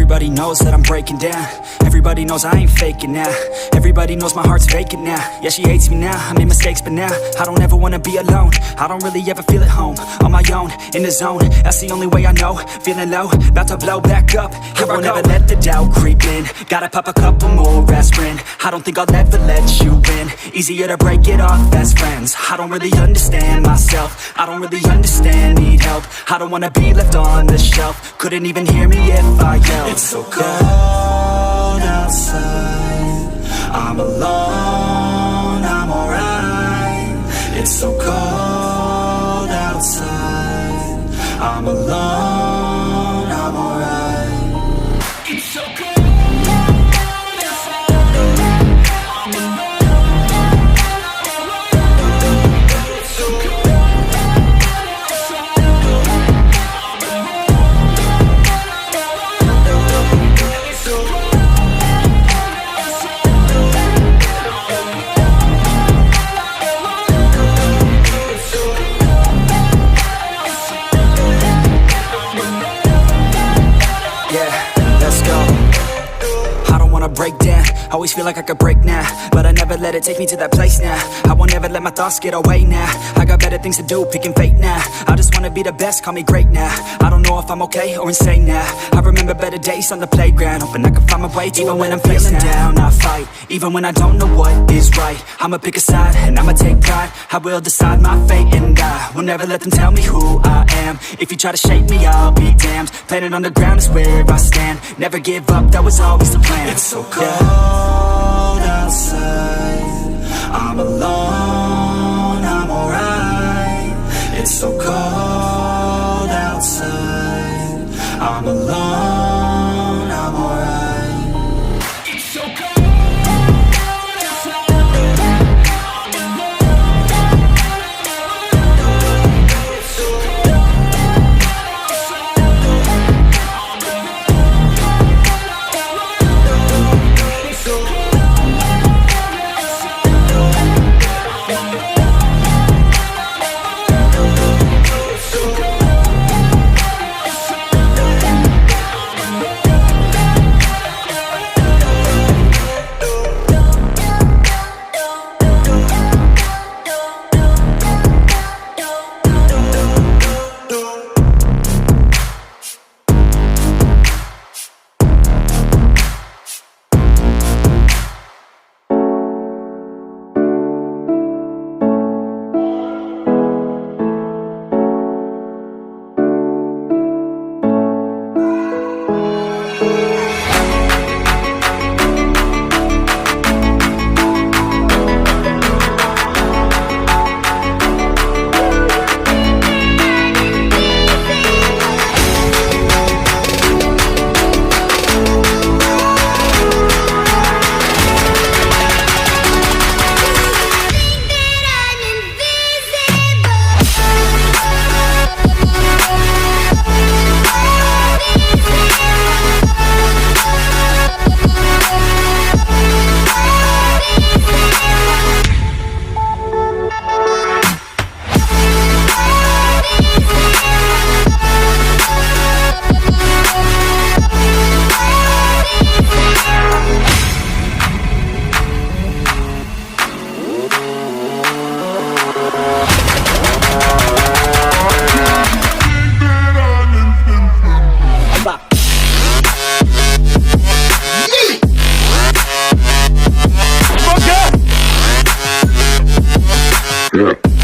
Everybody knows that I'm breaking down. Everybody knows I ain't faking now. Everybody knows my heart's vacant now. Yeah, she hates me now, I made mistakes but now I don't ever wanna be alone. I don't really ever feel at home. On my own, in the zone, that's the only way I know. Feeling low, about to blow back up. Here I won't ever let the doubt creep in. Gotta pop a couple more aspirin. I don't think I'll ever let you in. Easier to break it off best friends. I don't really understand myself. I don't really understand, need help. I don't wanna be left on the shelf. Couldn't even hear me if I yelled. It's so cold outside. I'm alone, I'm alright. It's so cold outside. I'm alone, I'm alright. It's so cold. Break down, always feel like I could break now, but I never let it take me to that place now. I won't ever let my thoughts get away now. I got better things to do, picking fate now. I just wanna be the best, call me great now. I don't know if I'm okay or insane now. I remember better days on the playground, hoping I can find my way. Even when I'm feeling down, I fight. Even when I don't know what is right, I'ma pick a side and I'ma take pride. I will decide my fate and I will never let them tell me who I am. If you try to shape me, I'll be damned. Planet on the ground is where I stand. Never give up, that was always the plan. It's so cold outside. I'm alone, I'm alright. It's so cold outside. I'm alone, I'm alright. It's so cold. Yeah.